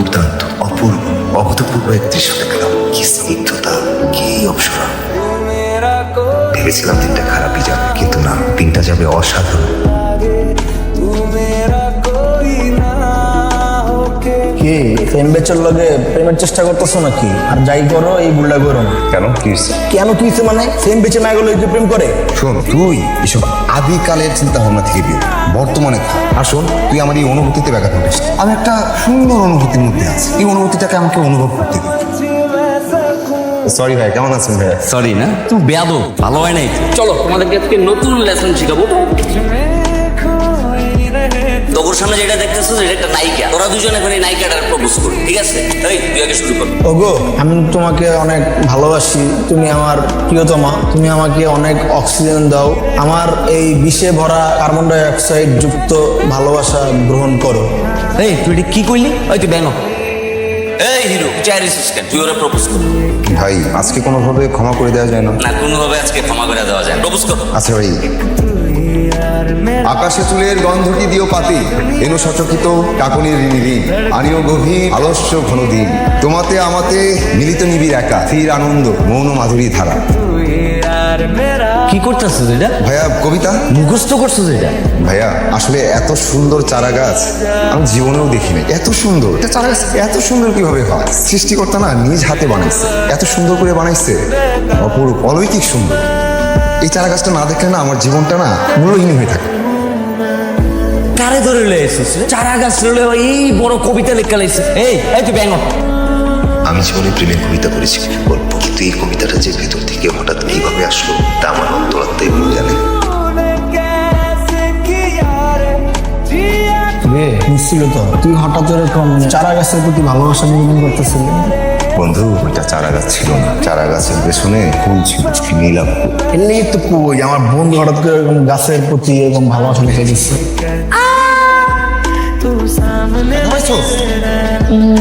দুর্দান্ত, অপূর্ব, অভূতপূর্ব এক দৃশ্য দেখলাম। কি স্নিগ্ধতা, কি অপসরা। ভেবেছিলাম দিনটা খারাপই যাবে, কিন্তু না, দিনটা যাবে অসাধারণ। কি সেম বেচের লগে প্রেমের চেষ্টা করতেছো নাকি? আর যাই করো এই বুল্লা করো না। কেন, কি হয়েছে? কেন কি হয়েছে মানে? সেম বেচে মায়াগুলো এই যে প্রেম করে। শোন, তুই এসব আদিকালের চিন্তা ভাবনা থেকে বের, বর্তমানে থাক। আর শোন, তুই আমার এই অনুভূতিতে ব্যাঘাত ঘটিস। আমি একটা সুন্দর অনুভূতির মধ্যে আছি, এই অনুভূতিটাকে আমাকে অনুভব করতে দিই। সরি ভাই, কেমন আছেন ভাই? সরি না, তুমি বেয়াদো, ভালো হয় নাই। চলো তোমাদেরকে আজকে নতুন লেসন শিখাবো। তোর সামনে যেটা দেখতেছো যেটা একটা নায়িকা, তোরা দুজন এখন এই নায়িকাটার প্রপোজ কর, ঠিক আছে? এই তুই আগে শুরু কর। ওগো, আমি তোমাকে অনেক ভালোবাসি, তুমি আমার প্রিয়তমা, তুমি আমাকে অনেক অক্সিজেন দাও, আমার এই বিষে ভরা কার্বন ডাই অক্সাইড যুক্ত ভালোবাসা গ্রহণ করো। এই তুই এটা কি কইলি? ওই তুই ব্যাঙ। এই হিরো, চাই রিসিস্টেন্ট, তুই ওরা প্রপোজ কর। ভাই, আজকে কোনোভাবে ক্ষমা করে দেওয়া যায় না? না, কোনোভাবে আজকে ক্ষমা করে দেওয়া যায়, প্রপোজ কর। আচ্ছা ভাই। আকাশে চুলের গন্ধটি দিও পাতি, এনো সচকিত কাকনির ঋণী, আনিও গভীর আলস্য ঘন দিন, তোমাতে আমাতে মিলিত নিবিড় একা, স্থির আনন্দ মৌন মাধুরী ধারা। কি করতেছিস এটা? ভাইয়া, কবিতা মুখস্থ করছিস এটা? ভাইয়া, আসলে এত সুন্দর চারা গাছ আমি জীবনেও দেখিনি। এত সুন্দর এটা চারা গাছ, এত সুন্দর কিভাবে হয়? সৃষ্টিকর্তা না নিজ হাতে বানাইছে, এত সুন্দর করে বানাইছে, অপরূপ, অলৌকিক সুন্দর। এই চারা গাছটা না দেখলে না আমার জীবনটা না মূল্যহীন হয়ে থাকে। কারে ধরে লয়েছিস? চারা গাছ রলে এই বড় কবিতা লেখা লাইছে। এই এই তুই ব্যাঙ। আমি জীবনে প্রেমের কবিতা পড়েছি গল্প, কিন্তু এই কবিতাটা যে ভেতর থেকে হঠাৎ কিভাবে আসলো তা আমার অন্তরাত্মাই ভালো জানে। নিশ্চিল তো, তুই হঠাৎ এরকম চারা গাছের প্রতি ভালোবাসা নিবেদন করতেছিলি? বন্ধু, ওইটা চারা গাছ ছিল না, চারা গাছের পেছনে ফুল ছিল, নীলাভ ফুল। এমনি তো কই আমার বন্ধু হঠাৎ করে এরকম গাছের প্রতি এরকম ভালোবাসা লিখে দিচ্ছে।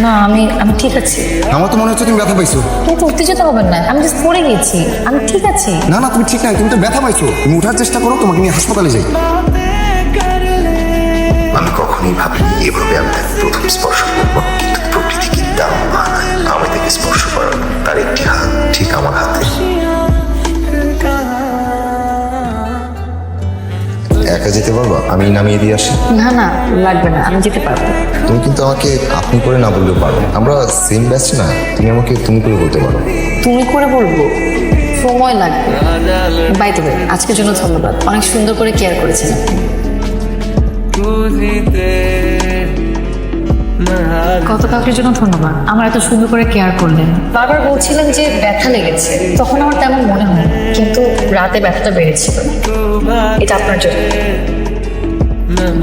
না, আমি আমি ঠিক আছি। আমার তো মনে হচ্ছে তুমি ব্যথা পাইছো। কিন্তু উত্তেজিত হবেন না, আমি জাস্ট পড়ে গেছি, আমি ঠিক আছি। না না, তুমি ঠিক নাই, তুমি তো ব্যথা পাইছো। তুমি উঠার চেষ্টা করো, তোমাকে নিয়ে হাসপাতালে যাই। আমি কখনোই ভাবিনি এভাবে আমি তাকে প্রথম স্পর্শ করবো, কিন্তু প্রকৃতি কি দাম বানায় আমি তাকে স্পর্শ করার, তার একটি হাত ঠিক আমার হাতে। একা যেতে পারবা? আমি নামিয়ে দিয়ে আসি। না না, লাগবে না, আমি যেতে পারবো। তুমি কিন্তু আমাকে আপনি করে না বললেও পারো, আমরা সেম ব্যাচ না, তুমি আমাকে তুমি করে বলতে পারো। তুমি করে বলবো, সময় লাগবে। বাই দ্য ওয়ে, আজকের জন্য ধন্যবাদ, অনেক সুন্দর করে কেয়ার করেছেন আপনি। গতকালকের জন্য ধন্যবাদ, আমার এত সুন্দর করে কেয়ার করলেন। বারবার বলছিলেন যে ব্যথা লেগেছে, তখন আমার তেমন মনে হয় না, কিন্তু রাতে ব্যথাটা বেড়েছিল। এটা আপনার জন্য।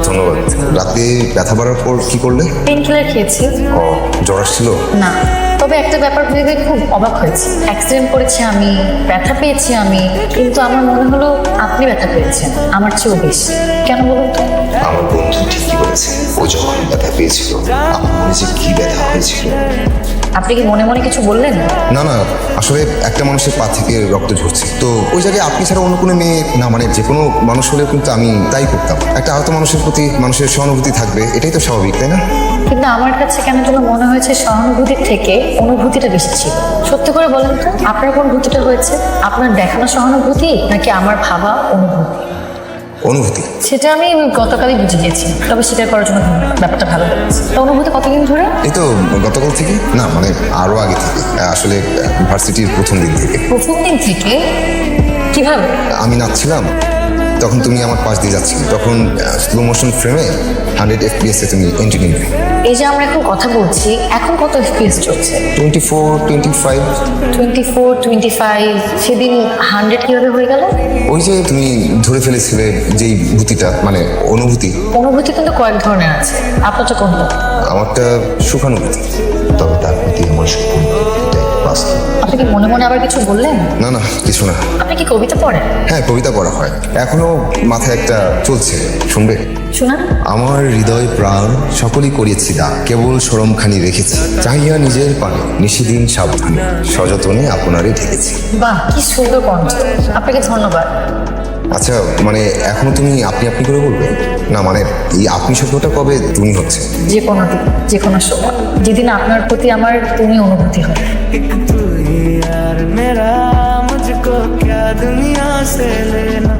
ধন্যবাদ। রাতে ব্যথা বাড়ার পর কি করলে? পেন কিলার খেয়েছি। ও, জ্বর আসছিল? না, তবে একটা ব্যাপার ভেবে খুব অবাক হয়েছি। অ্যাক্সিডেন্ট করেছি আমি, ব্যথা পেয়েছি আমি, কিন্তু আমার মনে হলো আপনি ব্যথা পেয়েছেন আমার চেয়েও বেশি। কেন বলুন তো? আমার বন্ধু ঠিকই বলেছে, ও যখন ব্যথা পেয়েছিল আমার মনে যে কি ব্যথা হয়েছিল। আপনি কি মনে মনে কিছু বললেন? না না, আসলে একটা মানুষের পা থেকে রক্ত ঝরছে, তো ওই জায়গায় আপনি ছাড়া অন্য কোনো মেয়ে না, মানে যে কোনো মানুষ হলেও কিন্তু আমি তাই করতাম। একটা আহত মানুষের প্রতি মানুষের সহানুভূতি থাকবে, এটাই তো স্বাভাবিক, তাই না? কিন্তু আমার কাছে কেন যেন মনে হয়েছে সহানুভূতির থেকে অনুভূতিটা বেশি ছিল। সত্যি করে বলেন তো, আপনার কোন ভূতিটা হয়েছে? আপনার দেখানো সহানুভূতি নাকি আমার ভাবা অনুভূতি? অনুভূতি। সেটা আমি গতকালই বুঝে গিয়েছি, তবে স্বীকার করার জন্য ধন্যবাদ। ব্যাপারটা ভালো লেগেছে। তো অনুভূতি কতদিন ধরে? এই তো গতকাল থেকে না, মানে আরো আগে থেকে, আসলে ভার্সিটির প্রথম দিন থেকে। প্রথম দিন থেকে? কিভাবে? আমি নাচছিলাম, তখন তুমি আমার পাশ দিয়ে যাচ্ছিলে, তখন স্লো মোশন ফ্রেমে 100 FPS এ তুমি এন্ট্রি নিবে। এই যে আমরা এখন কথা বলছি, এখন কত FPS চলছে? 24, 25। 24, 25। সেদিন 100 কিভাবে হয়ে গেল? ওই যে তুমি ধরে ফেলেছিলে যেই ভূতিটা, মানে অনুভূতি। অনুভূতি কিন্তু কয়েক ধরনের আছে, আপনারটা কোনটা? আমারটা সুখানুভূতি, তবে তার প্রতি আমার সম্পূর্ণ এটাই বাস্তব। আপনি কি মনে মনে আবার কিছু বললেন? না না, কিছু না। আপনি কি কবিতা পড়েন? হ্যাঁ, কবিতা পড়া হয়, এখনো মাথায় একটা চলছে, শুনবে? শোনান। আমার হৃদয় প্রাণ সকলই করিয়েছি দা, কেবল সরমখানি রেখেছি, চাহিয়া নিজের পানে নিশিদিন সাবধানে, সযতনে আপনারে ঢেকেছি। বাহ, কি সুন্দর কণ্ঠ, আপনাকে ধন্যবাদ। আচ্ছা, মানে এখনো তুমি আপনি আপনি করে বলবে না, মানে এই আপনি শব্দটা কবে তুমি হচ্ছে? যে কোনো দিন, যে কোনো সময়। যেদিন আপনার প্রতি আমার তুমি অনুভূতি হয়। एक तू ही यार मेरा, मुझको क्या दुनिया से लेना।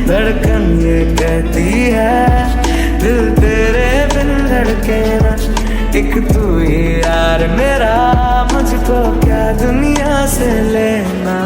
धड़कन ये कहती है दिल तेरे बिन धड़के ना। एक तू ही यार मेरा, मुझको क्या दुनिया से लेना।